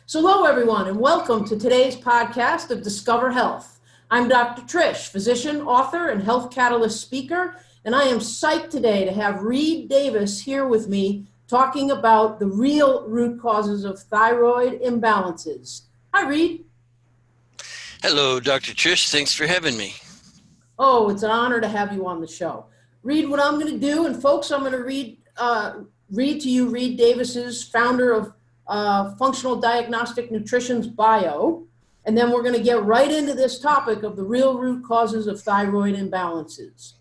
So hello, everyone, and welcome to today's podcast of Discover Health. I'm Dr. Trish, physician, author, and health catalyst speaker, and I am psyched today to have Reed Davis here with me talking about the real root causes of thyroid imbalances. Hi, Reed. Hello, Dr. Trish. Thanks for having me. Oh, it's an honor to have you on the show. Reed, what I'm going to do, and folks, I'm going to read to you Reed Davis's, founder of Functional Diagnostic Nutrition's bio, and then we're going to get right into this topic of the real root causes of thyroid imbalances.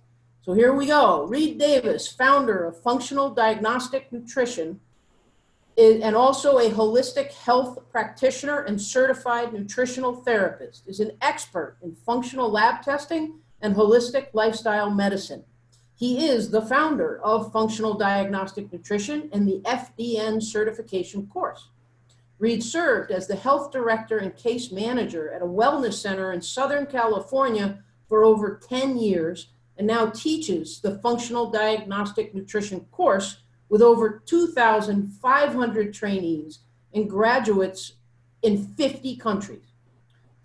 So here we go. Reed Davis, founder of Functional Diagnostic Nutrition, and also a holistic health practitioner and certified nutritional therapist, is an expert in functional lab testing and holistic lifestyle medicine. He is the founder of Functional Diagnostic Nutrition and the FDN certification course. Reed served as the health director and case manager at a wellness center in Southern California for over 10 years and now teaches the Functional Diagnostic Nutrition course with over 2,500 trainees and graduates in 50 countries.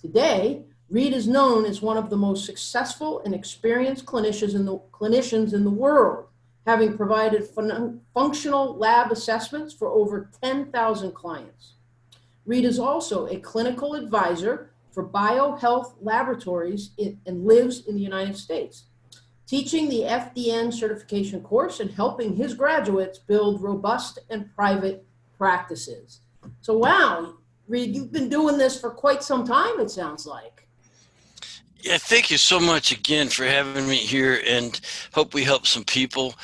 Today, Reed is known as one of the most successful and experienced clinicians in the world, having provided functional lab assessments for over 10,000 clients. Reed is also a clinical advisor for biohealth laboratories and lives in the United States, teaching the FDN certification course and helping his graduates build robust and private practices. So wow, Reed, you've been doing this for quite some time, it sounds like. Yeah, thank you so much again for having me here, and hope we help some people.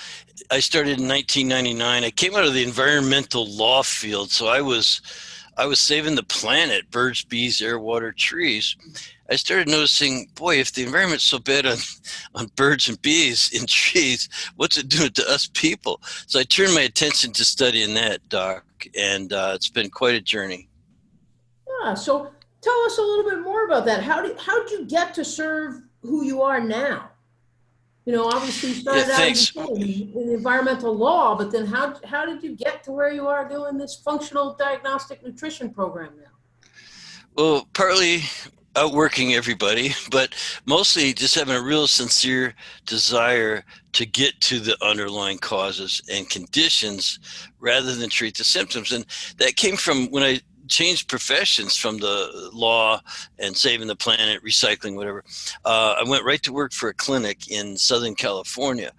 I started in 1999. I came out of the environmental law field, so I was saving the planet, birds, bees, air, water, trees. I started noticing, boy, if the environment's so bad on birds and bees and trees, what's it doing to us people? So I turned my attention to studying that, Doc, and it's been quite a journey. Yeah, so tell us a little bit more about that. How did you get to serve who you are now? You know, obviously you started out in environmental law, but then how did you get to where you are doing this functional diagnostic nutrition program now? Well, partly outworking everybody, but mostly just having a real sincere desire to get to the underlying causes and conditions rather than treat the symptoms. And that came from when I changed professions from the law and saving the planet, recycling, whatever. I went right to work for a clinic in Southern California,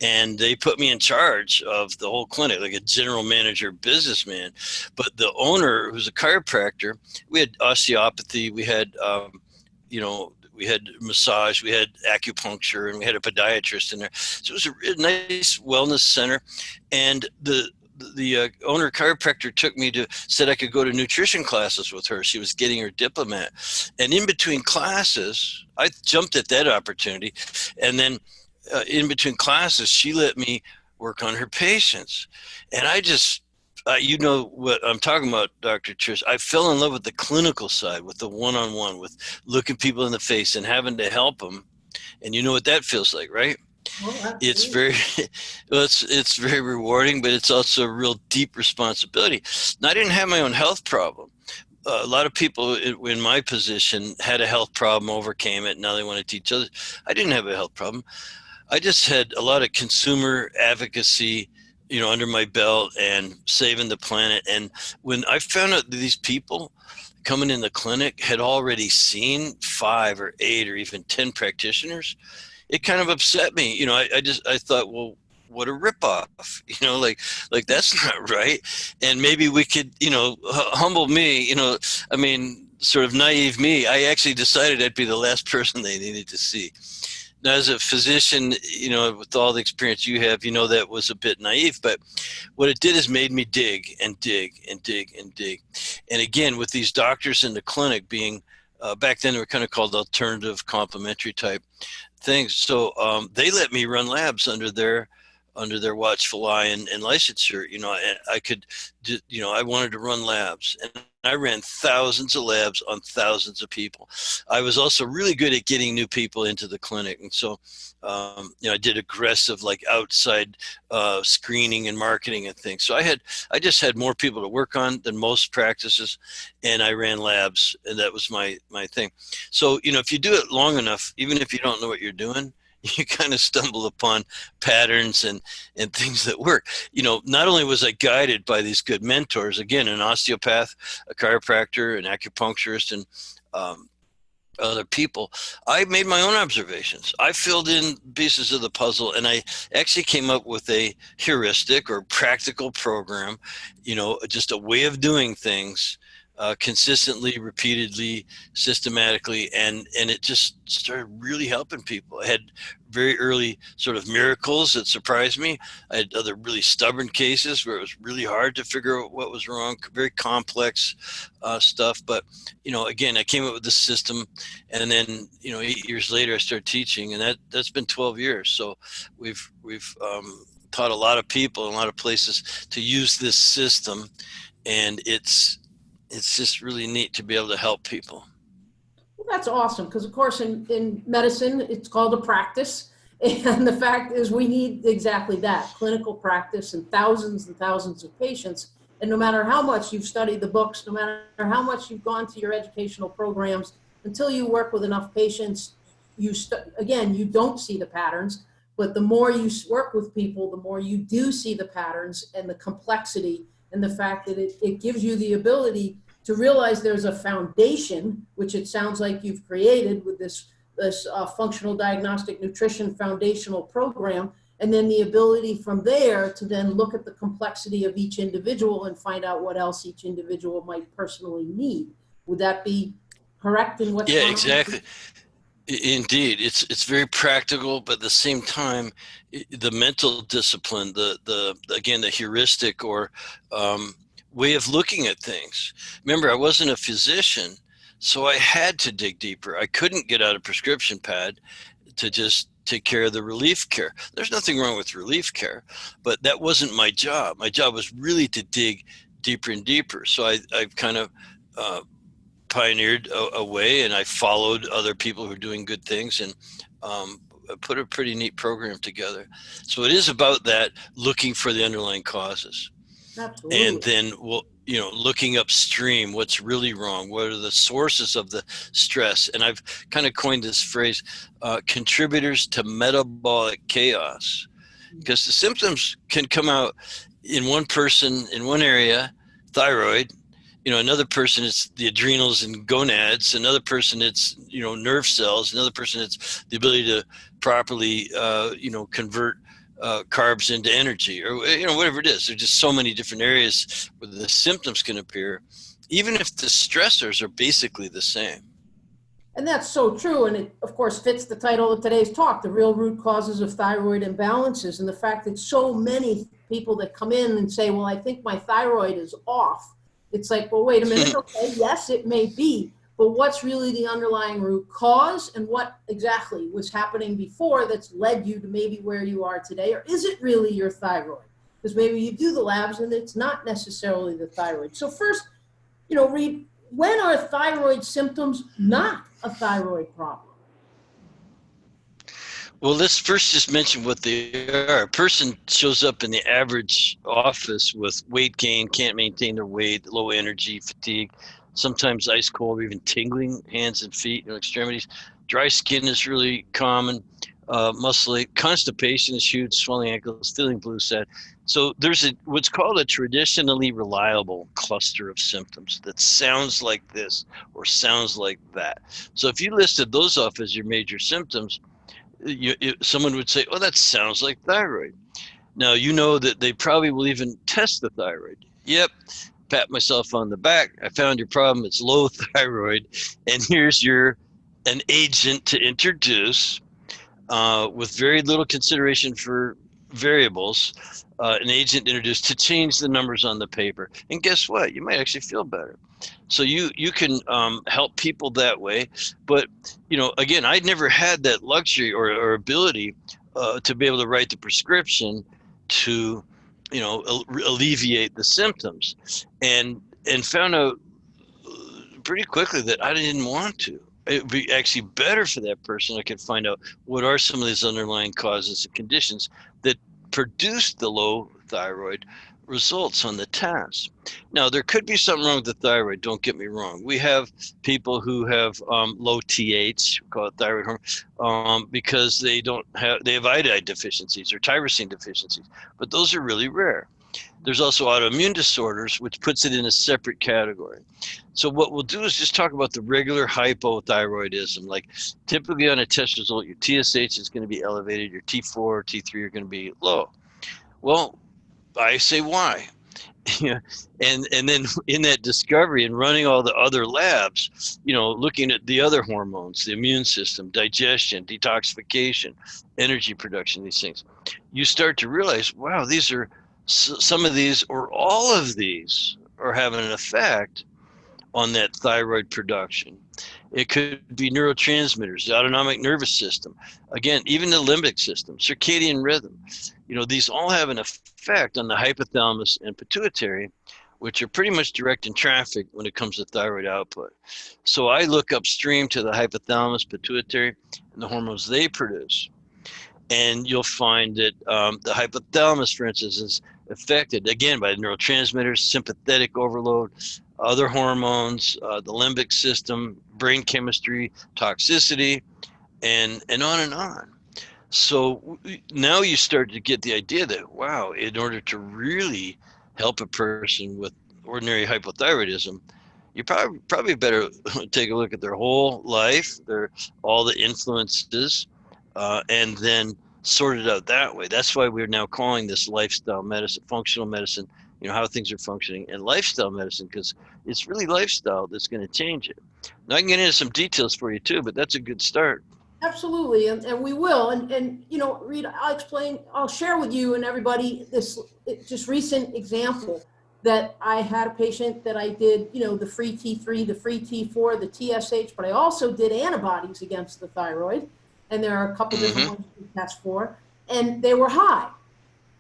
and they put me in charge of the whole clinic, like a general manager, businessman. But the owner, who's a chiropractor, we had osteopathy, we had, we had massage, we had acupuncture, and we had a podiatrist in there. So it was a nice wellness center, and the owner chiropractor said I could go to nutrition classes with her. She was getting her diplomat. And in between classes, I jumped at that opportunity. And then in between classes, she let me work on her patients. And I just, you know what I'm talking about, Dr. Trish. I fell in love with the clinical side, with the one-on-one, with looking people in the face and having to help them. And you know what that feels like, right? Oh, it's very it's very rewarding, but it's also a real deep responsibility. Now, I didn't have my own health problem. A lot of people in my position had a health problem, overcame it, now they want to teach others. I didn't have a health problem. I just had a lot of consumer advocacy, under my belt and saving the planet. And when I found out that these people coming in the clinic had already seen 5 or 8 or even 10 practitioners, it kind of upset me. I thought, well, what a ripoff, like that's not right. And maybe we could, humble me, sort of naive me. I actually decided I'd be the last person they needed to see. Now, as a physician, with all the experience you have, that was a bit naive, but what it did is made me dig and dig and dig and dig. And again, with these doctors in the clinic being, back then they were kind of called alternative complementary type things. So they let me run labs under their under their watchful eye and licensure. I could, I wanted to run labs, and I ran thousands of labs on thousands of people. I was also really good at getting new people into the clinic. And so, I did aggressive, like outside screening and marketing and things. So I just had more people to work on than most practices, and I ran labs, and that was my thing. So, if you do it long enough, even if you don't know what you're doing, you kind of stumble upon patterns and things that work. Not only was I guided by these good mentors, again, an osteopath, a chiropractor, an acupuncturist, and other people, I made my own observations. I filled in pieces of the puzzle, and I actually came up with a heuristic or practical program, just a way of doing things consistently, repeatedly, systematically, and it just started really helping people. I had very early sort of miracles that surprised me. I had other really stubborn cases where it was really hard to figure out what was wrong, very complex stuff. But, again, I came up with this system, and then, 8 years later, I started teaching, and that's been 12 years. So we've taught a lot of people in a lot of places to use this system, and it's just really neat to be able to help people. Well, that's awesome, because of course in medicine, it's called a practice. And the fact is we need exactly that, clinical practice and thousands of patients. And no matter how much you've studied the books, no matter how much you've gone to your educational programs, until you work with enough patients, again, you don't see the patterns. But the more you work with people, the more you do see the patterns and the complexity, and the fact that it gives you the ability to realize there's a foundation, which it sounds like you've created with this Functional Diagnostic Nutrition foundational program, and then the ability from there to then look at the complexity of each individual and find out what else each individual might personally need. Would that be correct in what's going on? Yeah, exactly. Indeed, it's very practical, but at the same time, the mental discipline, again, the heuristic or way of looking at things. Remember, I wasn't a physician, so I had to dig deeper. I couldn't get out a prescription pad to just take care of the relief care. There's nothing wrong with relief care, but that wasn't my job. My job was really to dig deeper and deeper. So I've kind of pioneered a way, and I followed other people who are doing good things, and put a pretty neat program together. So it is about that, looking for the underlying causes. Absolutely. And then looking upstream, what's really wrong, what are the sources of the stress. And I've kind of coined this phrase, contributors to metabolic chaos, because the symptoms can come out in one person in one area, thyroid. Another person, it's the adrenals and gonads. Another person, it's, nerve cells. Another person, it's the ability to properly, convert carbs into energy, or, whatever it is. There's just so many different areas where the symptoms can appear, even if the stressors are basically the same. And that's so true. And it, of course, fits the title of today's talk, the real root causes of thyroid imbalances. And the fact that so many people that come in and say, well, I think my thyroid is off. It's like, well, wait a minute. Okay, yes, it may be. But what's really the underlying root cause, and what exactly was happening before that's led you to maybe where you are today? Or is it really your thyroid? Because maybe you do the labs and it's not necessarily the thyroid. So first, Reed, when are thyroid symptoms not a thyroid problem? Well, let's first just mention what they are. A person shows up in the average office with weight gain, can't maintain their weight, low energy, fatigue, sometimes ice cold or even tingling hands and feet, extremities. Dry skin is really common. Muscle ache, constipation is huge, swelling ankles, feeling blue, sad. So there's what's called a traditionally reliable cluster of symptoms that sounds like this or sounds like that. So if you listed those off as your major symptoms, someone would say, oh, that sounds like thyroid. Now, that they probably will even test the thyroid. Yep, pat myself on the back. I found your problem. It's low thyroid. And here's an agent to introduce with very little consideration for variables, an agent introduced to change the numbers on the paper. And guess what? You might actually feel better. So you can help people that way. But, again, I'd never had that luxury or ability to be able to write the prescription to, alleviate the symptoms, and found out pretty quickly that I didn't want to. It would be actually better for that person. I could find out what are some of these underlying causes and conditions that produce the low thyroid results on the test. Now, there could be something wrong with the thyroid, don't get me wrong. We have people who have low TH, call it thyroid hormone, because they have iodide deficiencies or tyrosine deficiencies, but those are really rare. There's also autoimmune disorders, which puts it in a separate category. So what we'll do is just talk about the regular hypothyroidism. Like typically on a test result, your TSH is going to be elevated, your T4 or T3 are going to be low. Well, I say why? and then in that discovery and running all the other labs, looking at the other hormones, the immune system, digestion, detoxification, energy production, these things, you start to realize, wow, these are some of these or all of these are having an effect on that thyroid production. It could be neurotransmitters, the autonomic nervous system, again, even the limbic system, circadian rhythm. These all have an effect on the hypothalamus and pituitary, which are pretty much direct in traffic when it comes to thyroid output. So I look upstream to the hypothalamus, pituitary, and the hormones they produce. And you'll find that the hypothalamus, for instance, is affected, again, by neurotransmitters, sympathetic overload, other hormones, the limbic system, brain chemistry, toxicity, and on and on. So now you start to get the idea that, wow, in order to really help a person with ordinary hypothyroidism, you probably better take a look at their whole life, all the influences, and then sort it out that way. That's why we're now calling this lifestyle medicine, functional medicine, how things are functioning, and lifestyle medicine, because it's really lifestyle that's going to change it. Now I can get into some details for you too, but that's a good start. Absolutely, and we will. And Rita, I'll share with you and everybody this just recent example that I had a patient that I did, the free T3, the free T4, the TSH, but I also did antibodies against the thyroid. And there are a couple different ones you can test for, and they were high.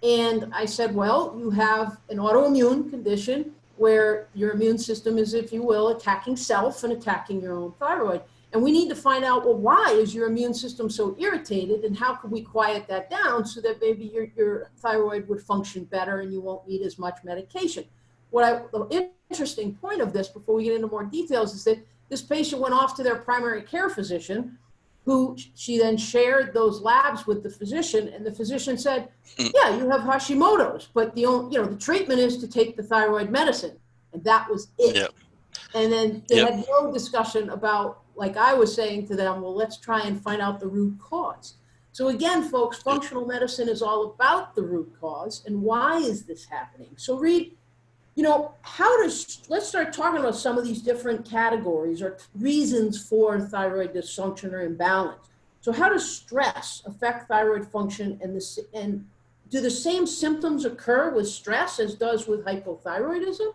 And I said, well, you have an autoimmune condition where your immune system is, if you will, attacking self and attacking your own thyroid. And we need to find out, well, why is your immune system so irritated, and how can we quiet that down so that maybe your thyroid would function better and you won't need as much medication. The interesting point of this, before we get into more details, is that this patient went off to their primary care physician, who she then shared those labs with the physician, and the physician said, yeah, you have Hashimoto's, but the treatment is to take the thyroid medicine. And that was it. Yep. And then they had no discussion about, like I was saying to them, well, let's try and find out the root cause. So again, folks, functional medicine is all about the root cause and why is this happening? So Reed, let's start talking about some of these different categories or reasons for thyroid dysfunction or imbalance. So how does stress affect thyroid function, and do the same symptoms occur with stress as does with hypothyroidism?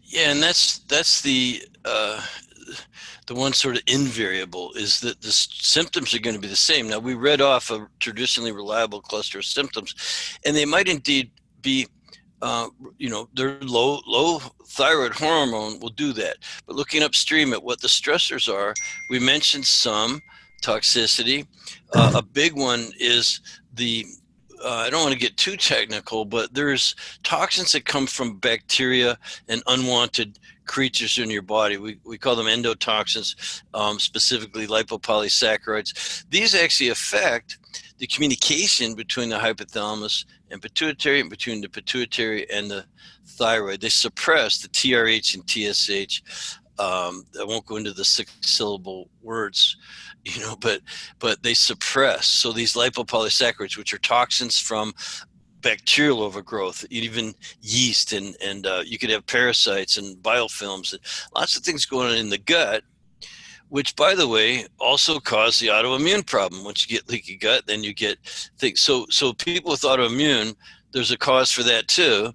Yeah, and that's the one sort of invariable is that the symptoms are going to be the same. Now, we read off a traditionally reliable cluster of symptoms, and they might indeed be their low thyroid hormone will do that. But looking upstream at what the stressors are, we mentioned some toxicity. A big one is I don't want to get too technical, but there's toxins that come from bacteria and unwanted creatures in your body. We call them endotoxins, specifically lipopolysaccharides. These actually affect the communication between the hypothalamus and pituitary, and between the pituitary and the thyroid. They suppress the TRH and TSH. I won't go into the 6-syllable words, but they suppress. So these lipopolysaccharides, which are toxins from bacterial overgrowth, even yeast, and you could have parasites and biofilms, and lots of things going on in the gut, which, by the way, also cause the autoimmune problem. Once you get leaky gut, then you get things. So people with autoimmune, there's a cause for that too,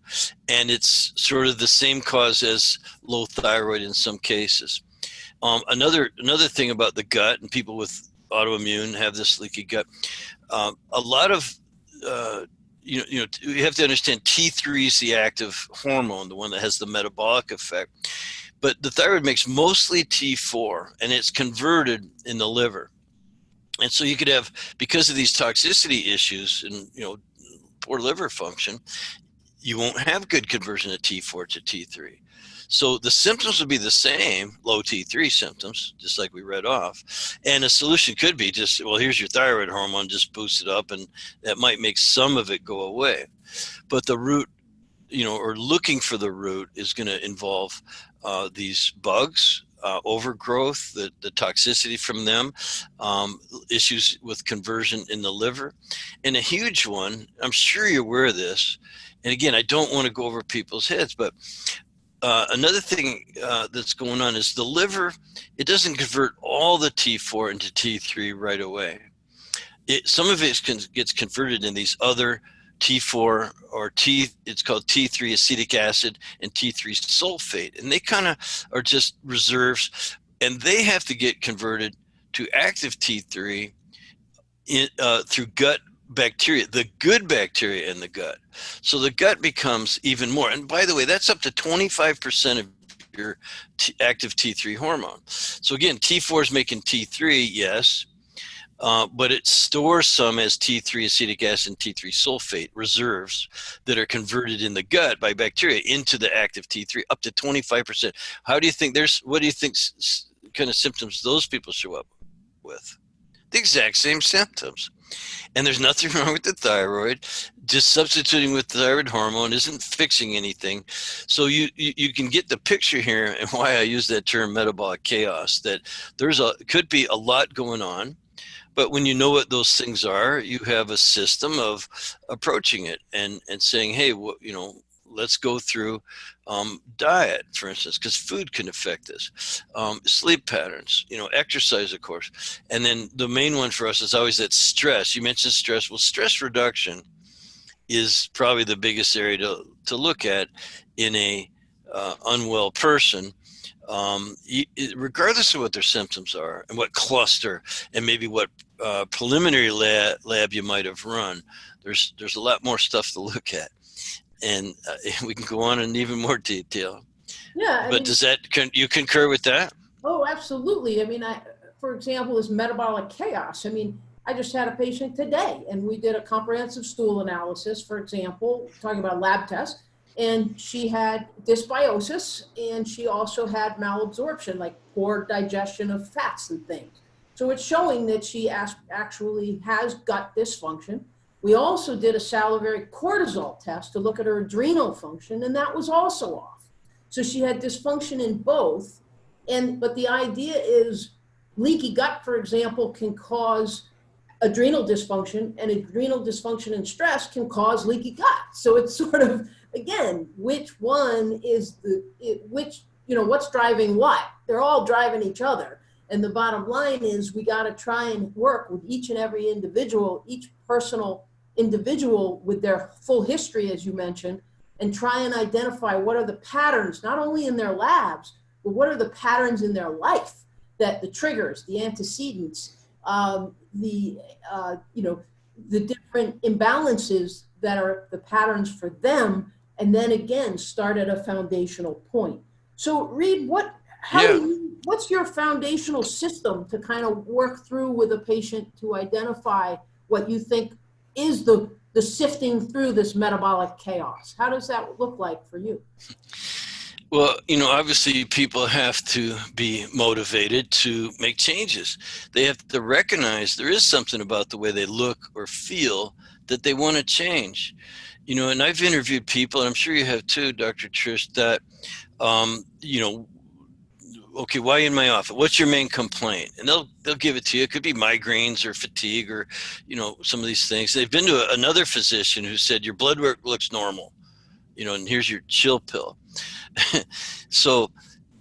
and it's sort of the same cause as low thyroid in some cases. Another thing about the gut, and people with autoimmune have this leaky gut. A lot of you have to understand T3 is the active hormone, the one that has the metabolic effect. But the thyroid makes mostly T4, and it's converted in the liver. And so you could have, because of these toxicity issues and poor liver function, you won't have good conversion of T4 to T3. So the symptoms would be the same, low T3 symptoms, just like we read off. And a solution could be just, well, here's your thyroid hormone, just boost it up, and that might make some of it go away. But the root, or looking for the root, is going to involve these bugs, overgrowth, the toxicity from them, issues with conversion in the liver. And a huge one, I'm sure you're aware of this, and again, I don't want to go over people's heads, but another thing that's going on is the liver, it doesn't convert all the T4 into T3 right away. Some of it gets converted in these other T4 or it's called T3 acetic acid and T3 sulfate. And they kind of are just reserves, and they have to get converted to active T3 through gut bacteria, the good bacteria in the gut. So the gut becomes even more. And by the way, that's up to 25% of your active T3 hormone. So again, T4 is making T3, yes, but it stores some as T3 acetic acid and T3 sulfate reserves that are converted in the gut by bacteria into the active T3, up to 25%. What do you think kind of symptoms those people show up with? The exact same symptoms. And there's nothing wrong with the thyroid. Just substituting with the thyroid hormone isn't fixing anything. So you can get the picture here, and why I use that term metabolic chaos, that could be a lot going on. But when you know what those things are, you have a system of approaching it and saying, hey, let's go through diet, for instance, because food can affect this. Sleep patterns, exercise, of course. And then the main one for us is always that stress. You mentioned stress. Well, stress reduction is probably the biggest area to look at in a unwell person. Regardless of what their symptoms are and what cluster and maybe what preliminary lab you might have run, there's a lot more stuff to look at, and we can go on in even more detail. Yeah. Does you concur with that? Oh, absolutely. I mean, for example, this metabolic chaos. I mean, I just had a patient today, and we did a comprehensive stool analysis, for example, talking about lab tests. And she had dysbiosis, and she also had malabsorption, like poor digestion of fats and things. So it's showing that she actually has gut dysfunction. We also did a salivary cortisol test to look at her adrenal function, and that was also off. So she had dysfunction in both. But the idea is leaky gut, for example, can cause adrenal dysfunction, and adrenal dysfunction and stress can cause leaky gut. So it's sort of, again, which one is what's driving what? They're all driving each other. And the bottom line is we got to try and work with each and every individual, each personal individual with their full history, as you mentioned, and try and identify what are the patterns, not only in their labs, but what are the patterns in their life, that the triggers, the antecedents, the different imbalances that are the patterns for them, and then again start at a foundational point. So Reed, what's your foundational system to kind of work through with a patient to identify what you think is the sifting through this metabolic chaos? How does that look like for you? Well, obviously people have to be motivated to make changes. They have to recognize there is something about the way they look or feel that they want to change. And I've interviewed people, and I'm sure you have too, Dr. Trish, that, okay, why in my office? What's your main complaint? And they'll give it to you. It could be migraines or fatigue or, some of these things. They've been to another physician who said, your blood work looks normal, and here's your chill pill. So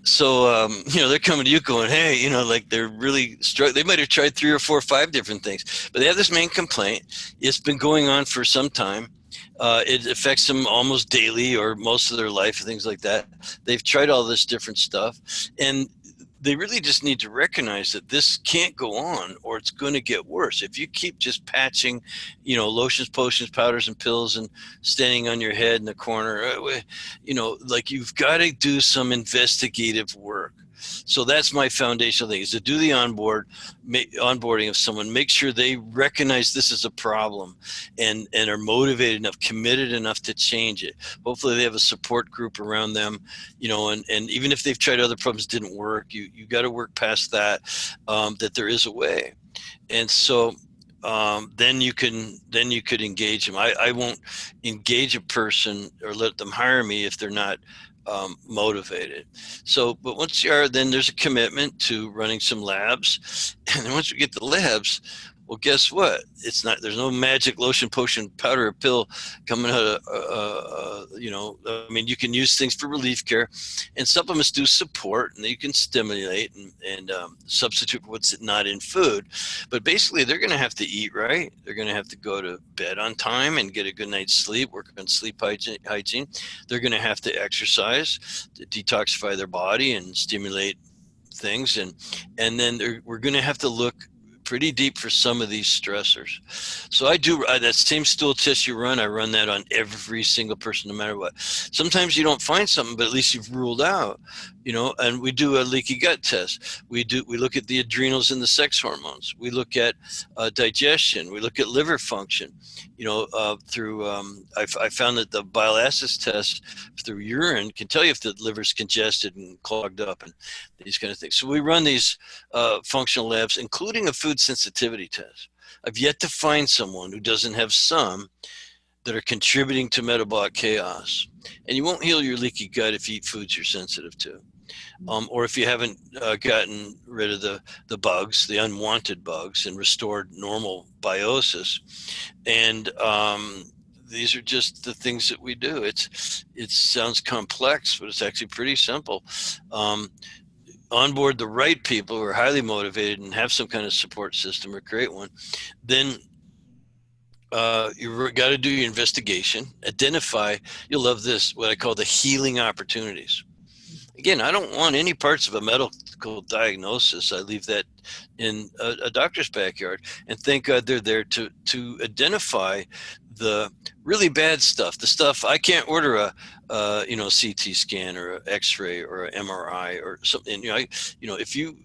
they're coming to you going, hey, like they're really struggling. They might have tried 3 or 4 or 5 different things, but they have this main complaint. It's been going on for some time. It affects them almost daily or most of their life and things like that. They've tried all this different stuff, and they really just need to recognize that this can't go on, or it's going to get worse. If you keep just patching, lotions, potions, powders, and pills, and standing on your head in the corner, like, you've got to do some investigative work. So that's my foundational thing, is to do the onboarding of someone, make sure they recognize this is a problem, and are motivated enough, committed enough to change it. Hopefully they have a support group around them, and even if they've tried other problems, didn't work, you got to work past that, that there is a way. And so then you could engage them. I won't engage a person or let them hire me if they're not motivated. So, but once you are, then there's a commitment to running some labs. And then once we get the labs, well, guess what? There's no magic lotion, potion, powder, or pill coming out of, you can use things for relief care, and supplements do support, and you can stimulate and substitute what's not in food. But basically, they're going to have to eat right. They're going to have to go to bed on time and get a good night's sleep, work on sleep hygiene. They're going to have to exercise to detoxify their body and stimulate things. And then we're going to have to look pretty deep for some of these stressors. So I do that same stool test you run. I run that on every single person, no matter what. Sometimes you don't find something, but at least you've ruled out, and we do a leaky gut test. We look at the adrenals and the sex hormones. We look at digestion. We look at liver function, through, I found that the bile acids test through urine can tell you if the liver's congested and clogged up and these kind of things. So we run these functional labs, including a food sensitivity test. I've yet to find someone who doesn't have some that are contributing to metabolic chaos. And you won't heal your leaky gut if you eat foods you're sensitive to. Or if you haven't gotten rid of the bugs, the unwanted bugs, and restored normal biosis. And these are just the things that we do. It sounds complex, but it's actually pretty simple. Onboard the right people who are highly motivated and have some kind of support system, or create one. Then you've got to do your investigation, identify, you'll love this, what I call the healing opportunities. Again, I don't want any parts of a medical diagnosis. I leave that in a doctor's backyard, and thank God they're there to identify the really bad stuff, the stuff I can't order a CT scan or an X-ray or an MRI or something. If you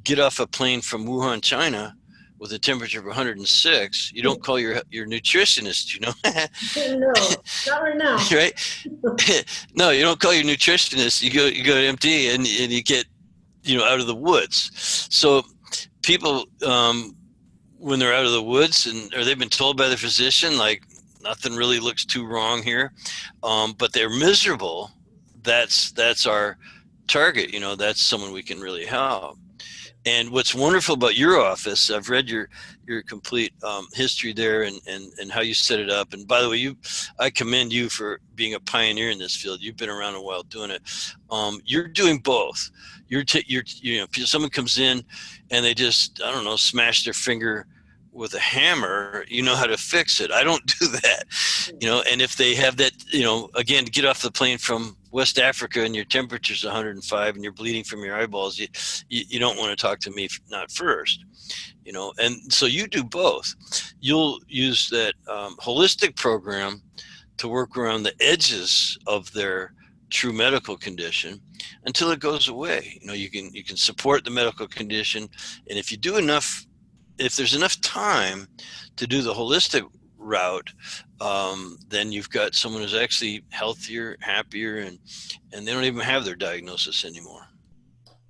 get off a plane from Wuhan, China, with a temperature of 106, you don't call your nutritionist, No, not right now. Right? No, you don't call your nutritionist. You go to MD and you get, out of the woods. So people, when they're out of the woods or they've been told by the physician, like, nothing really looks too wrong here, but they're miserable, that's our target. That's someone we can really help. And what's wonderful about your office, I've read your complete history there and how you set it up. And by the way, I commend you for being a pioneer in this field. You've been around a while doing it. You're doing both. If someone comes in and they just, smash their finger with a hammer, you know how to fix it. I don't do that, and if they have that, again, to get off the plane from West Africa and your temperature's 105 and you're bleeding from your eyeballs, you don't want to talk to me, not first, and so you do both. You'll use that holistic program to work around the edges of their true medical condition until it goes away. You can support the medical condition, and if you do enough, if there's enough time to do the holistic route, then you've got someone who's actually healthier, happier, and they don't even have their diagnosis anymore.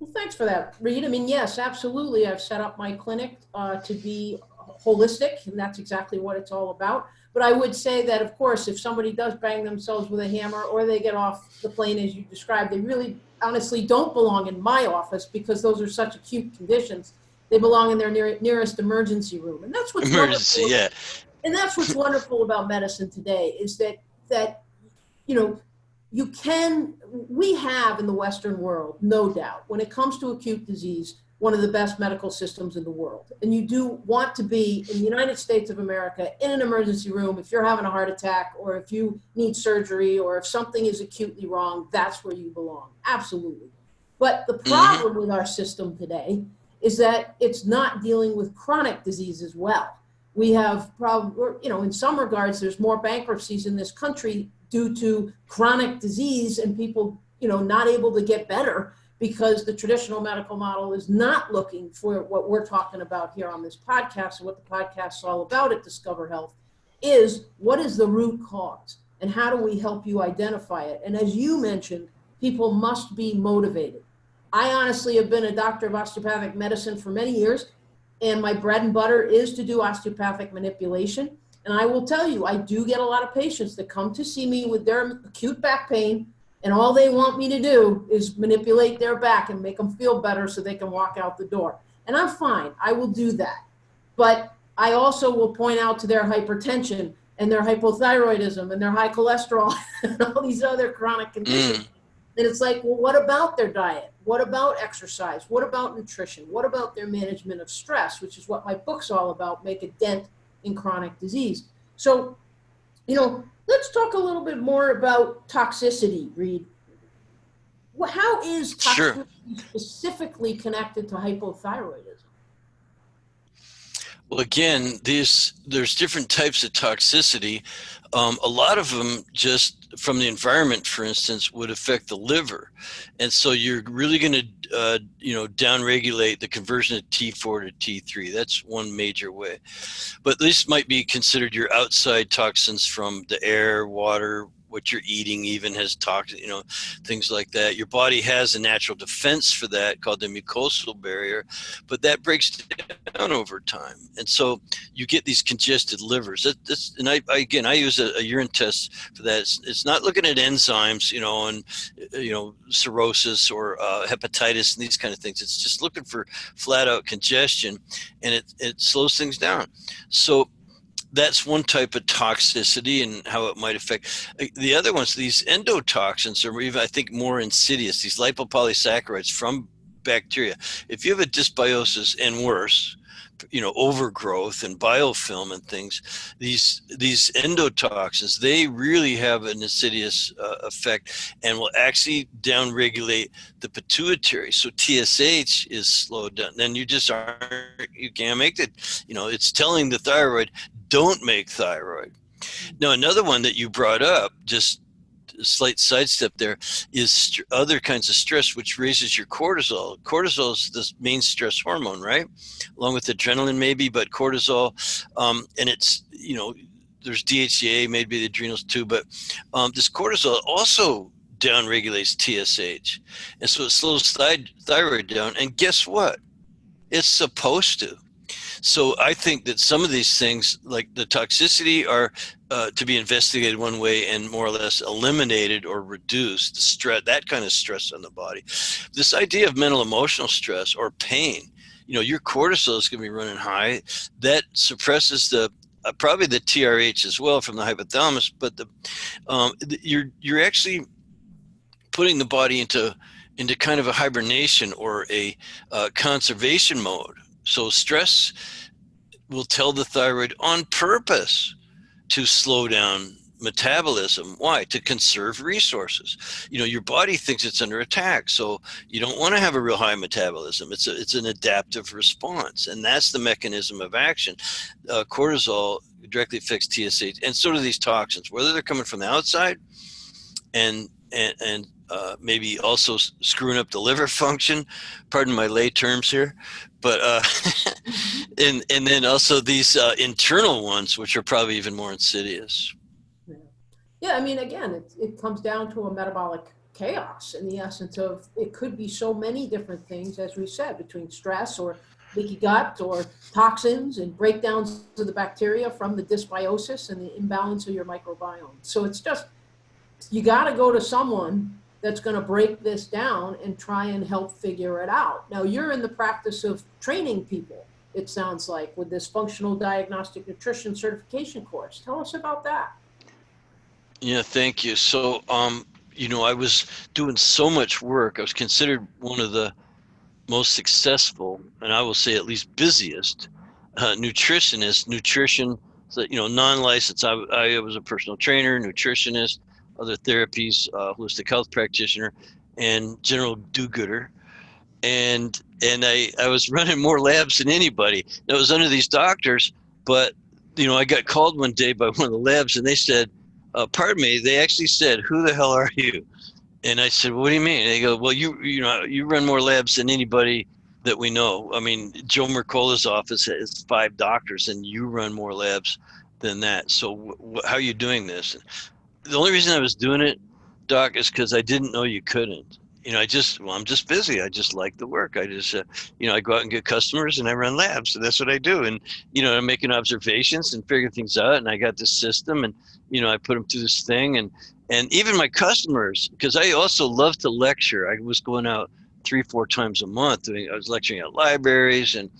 Well, thanks for that, Reed. Yes, absolutely. I've set up my clinic to be holistic, and that's exactly what it's all about. But I would say that, of course, if somebody does bang themselves with a hammer or they get off the plane, as you described, they really honestly don't belong in my office, because those are such acute conditions. They belong in their nearest emergency room. And that's what's emergency, wonderful. Yeah. And that's what's wonderful about medicine today, is that we have in the Western world, no doubt, when it comes to acute disease, one of the best medical systems in the world. And you do want to be in the United States of America in an emergency room if you're having a heart attack, or if you need surgery, or if something is acutely wrong, that's where you belong. Absolutely. But the Hmm. problem with our system today is that it's not dealing with chronic disease as well. We have in some regards, there's more bankruptcies in this country due to chronic disease and people, not able to get better because the traditional medical model is not looking for what we're talking about here on this podcast. And what the podcast is all about at Discover Health is, what is the root cause and how do we help you identify it? And as you mentioned, people must be motivated. I honestly have been a doctor of osteopathic medicine for many years, and my bread and butter is to do osteopathic manipulation. And I will tell you, I do get a lot of patients that come to see me with their acute back pain, and all they want me to do is manipulate their back and make them feel better so they can walk out the door. And I'm fine, I will do that. But I also will point out to their hypertension and their hypothyroidism and their high cholesterol and all these other chronic conditions. Mm. And it's like, well, what about their diet? What about exercise? What about nutrition? What about their management of stress, which is what my book's all about, Make a Dent in Chronic Disease. So, let's talk a little bit more about toxicity, Reed. How is Sure. toxicity specifically connected to hypothyroidism? Well, again, there's different types of toxicity. A lot of them, just from the environment, for instance, would affect the liver, and so you're really going to, downregulate the conversion of T4 to T3. That's one major way. But this might be considered your outside toxins from the air, water, what you're eating even has toxins, things like that. Your body has a natural defense for that called the mucosal barrier, but that breaks down over time. And so you get these congested livers. And I use a urine test for that. It's not looking at enzymes, and cirrhosis or hepatitis and these kind of things. It's just looking for flat out congestion, and it slows things down. So that's one type of toxicity and how it might affect. The other ones, these endotoxins, are even, I think, more insidious. These lipopolysaccharides from bacteria. If you have a dysbiosis and worse, overgrowth and biofilm and things, these endotoxins, they really have an insidious effect and will actually downregulate the pituitary. So TSH is slowed down. Then you can't make it. It's telling the thyroid, don't make thyroid. Now, another one that you brought up, just a slight sidestep there, is other kinds of stress, which raises your cortisol. Cortisol is the main stress hormone, right? Along with adrenaline maybe, but cortisol, and it's, there's DHEA, maybe the adrenals too, but this cortisol also downregulates TSH. And so it slows thyroid down. And guess what? It's supposed to. So I think that some of these things, like the toxicity, are to be investigated one way and more or less eliminated or reduced. The stress, that kind of stress on the body. This idea of mental emotional stress or pain, your cortisol is going to be running high. That suppresses the probably the TRH as well from the hypothalamus, but you're actually putting the body into kind of a hibernation or a conservation mode. So stress will tell the thyroid on purpose to slow down metabolism. Why? To conserve resources. Your body thinks it's under attack, so you don't want to have a real high metabolism. It's an adaptive response, and that's the mechanism of action. Cortisol directly affects TSH, and so do these toxins, whether they're coming from the outside and maybe also screwing up the liver function. Pardon my lay terms here, but and then also these internal ones, which are probably even more insidious. Yeah, I mean, again, it comes down to a metabolic chaos in the essence of, it could be so many different things, as we said, between stress or leaky gut or toxins and breakdowns of the bacteria from the dysbiosis and the imbalance of your microbiome. So it's just, you got to go to someone that's going to break this down and try and help figure it out. Now, you're in the practice of training people, it sounds like, with this Functional Diagnostic Nutrition certification course. Tell us about that. Yeah, thank you. So, I was doing so much work. I was considered one of the most successful, and I will say at least busiest, nutritionists. Nutrition, so, non-licensed. I was a personal trainer, nutritionist, other therapies, holistic health practitioner, and general do-gooder. And I was running more labs than anybody. I was under these doctors, but I got called one day by one of the labs, and they said, "Pardon me." They actually said, "Who the hell are you?" And I said, "What do you mean?" And they go, "Well, you run more labs than anybody that we know. I mean, Joe Mercola's office has 5 doctors, and you run more labs than that. So how are you doing this?" The only reason I was doing it, Doc, is because I didn't know you couldn't. I'm just busy. I just like the work. I just, I go out and get customers and I run labs. So that's what I do. And, I'm making observations and figuring things out. And I got this system and, I put them through this thing. And even my customers, because I also love to lecture. I was going out 3-4 times a month. I was lecturing at libraries and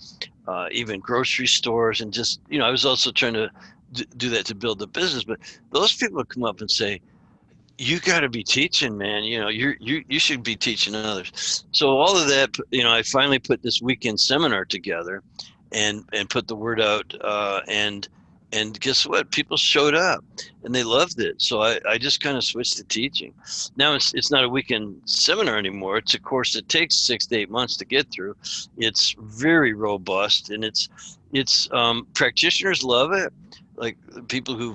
even grocery stores. And just, I was also trying to do that to build the business. But those people would come up and say, "You got to be teaching, man. You should be teaching others." So all of that, I finally put this weekend seminar together, and put the word out. And guess what? People showed up, and they loved it. So I just kind of switched to teaching. Now it's not a weekend seminar anymore. It's a course that takes 6 to 8 months to get through. It's very robust, and it's practitioners love it, like people who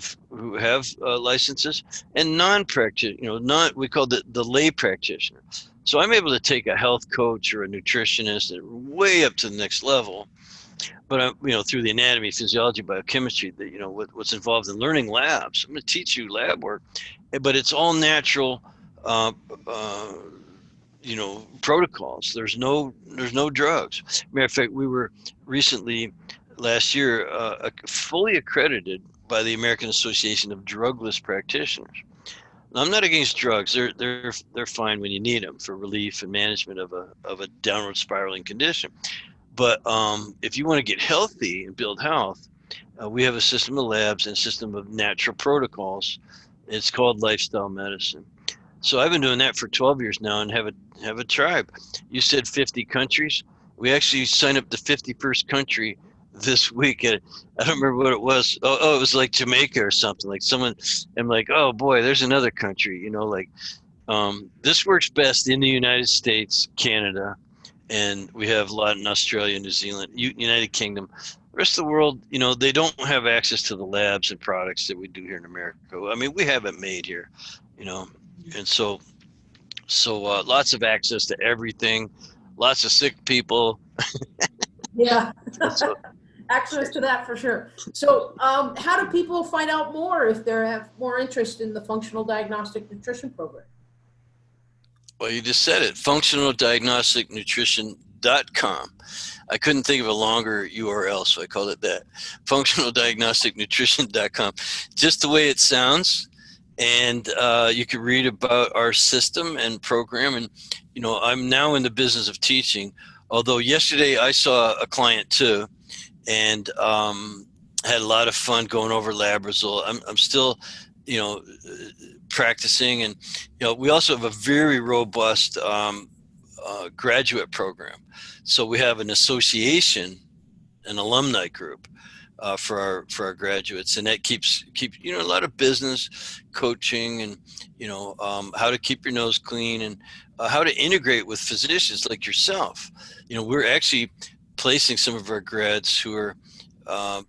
have licenses, and non-practitioner, we call the lay practitioner. So I'm able to take a health coach or a nutritionist and way up to the next level. But I'm, through the anatomy, physiology, biochemistry, what's involved in learning labs. I'm going to teach you lab work, but it's all natural, uh, uh, protocols. There's no drugs. Matter of fact, we were recently last year fully accredited by the American Association of Drugless Practitioners. Now, I'm not against drugs. They're fine when you need them for relief and management of a downward spiraling condition. But if you want to get healthy and build health, we have a system of labs and a system of natural protocols. It's called lifestyle medicine. So I've been doing that for 12 years now and have a tribe. You said 50 countries. We actually signed up the 51st country this week. And I don't remember what it was. Oh, it was like Jamaica or something. Like someone, I'm like, oh boy, there's another country. This works best in the United States, Canada, and we have a lot in Australia, New Zealand, United Kingdom. The rest of the world, they don't have access to the labs and products that we do here in America. I mean, we have it made here, and so lots of access to everything, lots of sick people. Yeah. So, Access to that for sure. So how do people find out more if they have more interest in the Functional Diagnostic Nutrition program? well, you just said it, functionaldiagnosticnutrition.com. I couldn't think of a longer URL, so I called it that. Functionaldiagnosticnutrition.com. Just the way it sounds. And you can read about our system and program. And, I'm now in the business of teaching. Although yesterday I saw a client too, and had a lot of fun going over lab result. I'm still, practicing. And, we also have a very robust graduate program. So we have an association, an alumni group for our graduates, and that keeps a lot of business coaching and how to keep your nose clean and how to integrate with physicians like yourself. We're actually placing some of our grads who are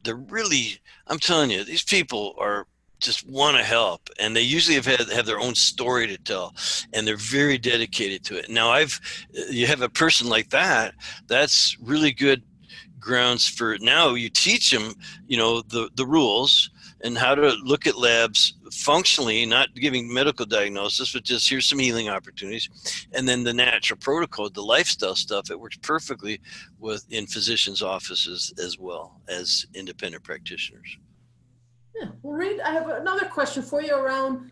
they're really, I'm telling you, these people are just want to help, and they usually have their own story to tell, and they're very dedicated to it. Now you have a person like that, that's really good grounds for, now you teach them the rules and how to look at labs functionally, not giving medical diagnosis, but just here's some healing opportunities, and then the natural protocol, the lifestyle stuff. It works perfectly in physicians' offices as well as independent practitioners. Yeah. Well, Reed, I have another question for you around,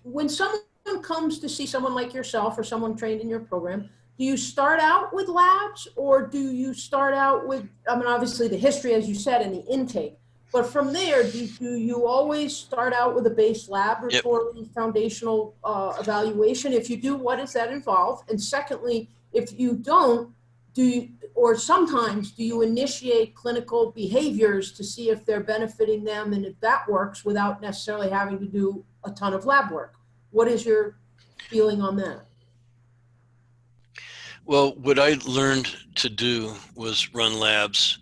when someone comes to see someone like yourself or someone trained in your program, do you start out with labs, or do you start out with, obviously the history, as you said, and the intake, but from there, do you always start out with a base laboratory foundational evaluation? If you do, what does that involve? And secondly, if you don't, or sometimes do you initiate clinical behaviors to see if they're benefiting them and if that works without necessarily having to do a ton of lab work? What is your feeling on that? Well, what I learned to do was run labs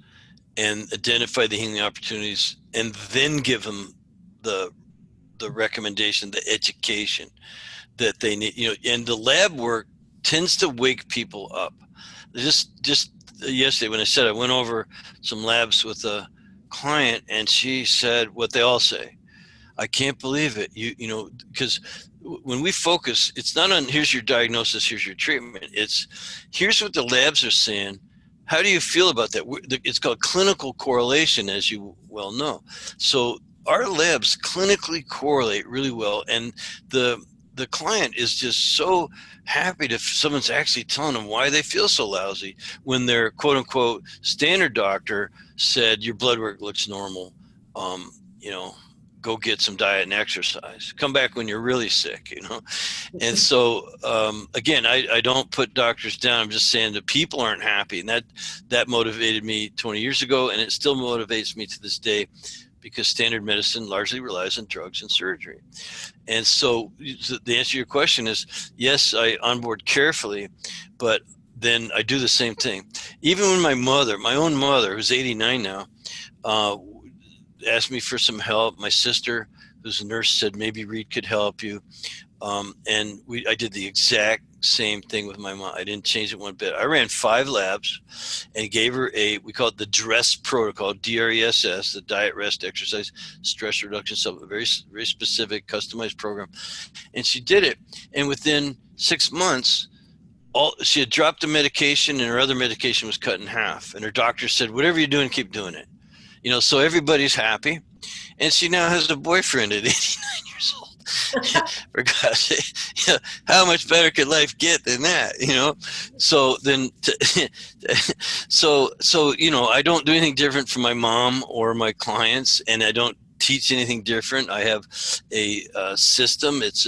and identify the healing opportunities, and then give them the recommendation, the education that they need. And the lab work tends to wake people up. Just yesterday when I said I went over some labs with a client, and she said what they all say. I can't believe it. Because when we focus, it's not on here's your diagnosis, here's your treatment. It's here's what the labs are saying. How do you feel about that? It's called clinical correlation, as you well know. So our labs clinically correlate really well, and the client is just so happy if someone's actually telling them why they feel so lousy when their quote unquote standard doctor said your blood work looks normal. Um, you know, go get some diet and exercise. Come back when you're really sick. And so, again, I don't put doctors down. I'm just saying the people aren't happy. And that motivated me 20 years ago, and it still motivates me to this day, because standard medicine largely relies on drugs and surgery. And so the answer to your question is, yes, I onboard carefully, but then I do the same thing. Even when my own mother, who's 89 now, asked me for some help. My sister, who's a nurse, said maybe Reed could help you. And I did the exact same thing with my mom. I didn't change it one bit. I ran 5 labs and gave her we call it the DRESS protocol, DRESS, the diet, rest, exercise, stress reduction, supplement, very, very specific, customized program. And she did it. And within 6 months, she had dropped the medication, and her other medication was cut in half. And her doctor said, whatever you're doing, keep doing it. So everybody's happy. And she now has a boyfriend at 89 years old. For God's sake, how much better could life get than that? So then, I don't do anything different for my mom or my clients, and I don't teach anything different. I have a system. It's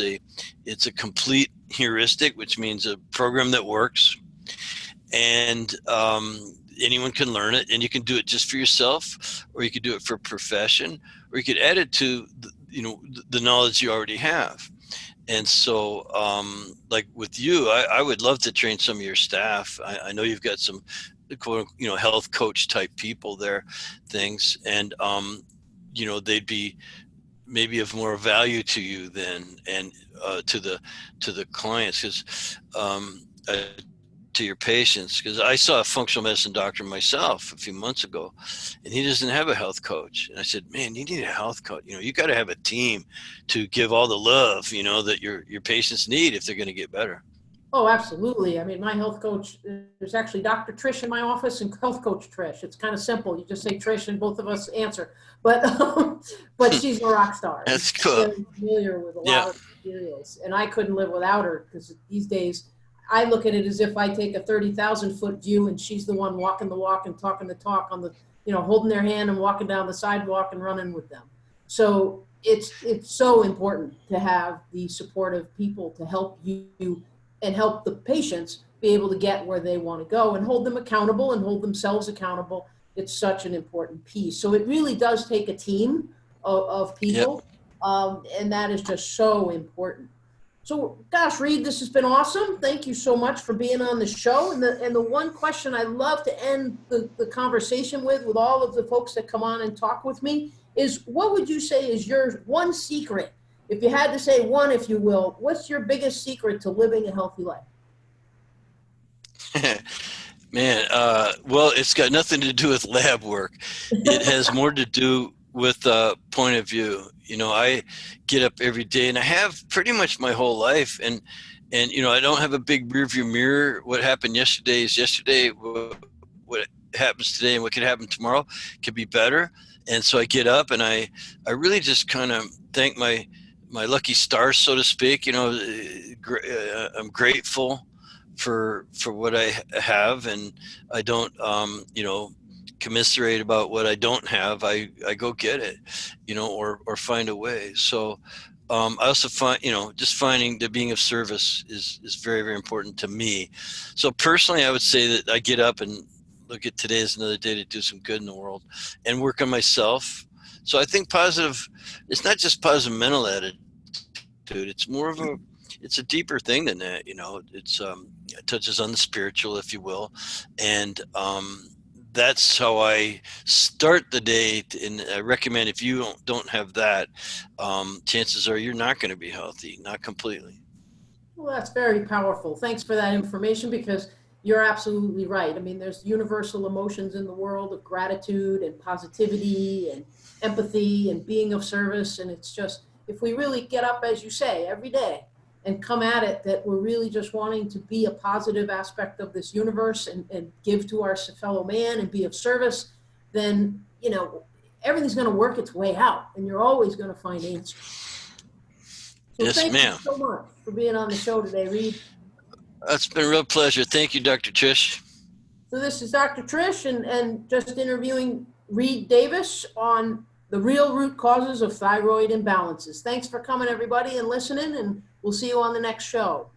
a complete heuristic, which means a program that works, and anyone can learn it, and you can do it just for yourself, or you could do it for a profession, or you could add it to the knowledge you already have. And so, like with you, I would love to train some of your staff. I know you've got some quote, health coach type people there, things, and they'd be maybe of more value to you then, and to the clients, because to your patients, because I saw a functional medicine doctor myself a few months ago, and he doesn't have a health coach. And I said, man, you need a health coach. You got to have a team to give all the love, that your patients need if they're going to get better. Oh, absolutely. I mean, my health coach, there's actually Dr. Trish in my office and health coach Trish. It's kind of simple. You just say Trish and both of us answer. But she's a rock star. That's cool. She's familiar with a lot of materials. And I couldn't live without her, because these days I look at it as if I take a 30,000-foot view and she's the one walking the walk and talking the talk on the, holding their hand and walking down the sidewalk and running with them. So it's so important to have the supportive people to help you and help the patients be able to get where they want to go, and hold them accountable and hold themselves accountable. It's such an important piece. So it really does take a team of people, and that is just so important. So, gosh, Reed, this has been awesome. Thank you so much for being on the show. And the one question I love to end the conversation with all of the folks that come on and talk with me is, what would you say is your one secret? If you had to say one, if you will, what's your biggest secret to living a healthy life? Man, well, it's got nothing to do with lab work. It has more to do with point of view. I get up every day, and I have pretty much my whole life, and I don't have a big rearview mirror. What happened yesterday is yesterday. What happens today and what could happen tomorrow could be better. And so I get up, and I really just kind of thank my lucky stars, so to speak. I'm grateful for what I have, and I don't commiserate about what I don't have. I go get it, or find a way. So I also find, just finding that being of service is very, very important to me. So personally, I would say that I get up and look at today as another day to do some good in the world and work on myself. So I think positive, it's not just positive mental attitude. It's more of it's a deeper thing than that. You know, it touches on the spiritual, if you will, and that's how I start the day. And I recommend if you don't have that, chances are you're not going to be healthy, not completely. Well, that's very powerful. Thanks for that information, because you're absolutely right. I mean, there's universal emotions in the world of gratitude and positivity and empathy and being of service. And it's just, if we really get up, as you say, every day and come at it, that we're really just wanting to be a positive aspect of this universe and give to our fellow man and be of service, then, you know, everything's going to work its way out and you're always going to find answers. So Yes, thank you ma'am. so much for being on the show today, Reed. It's been a real pleasure. Thank you, Dr. Trish. So this is Dr. Trish and just interviewing Reed Davis on the real root causes of thyroid imbalances. Thanks for coming, everybody, and listening, and we'll see you on the next show.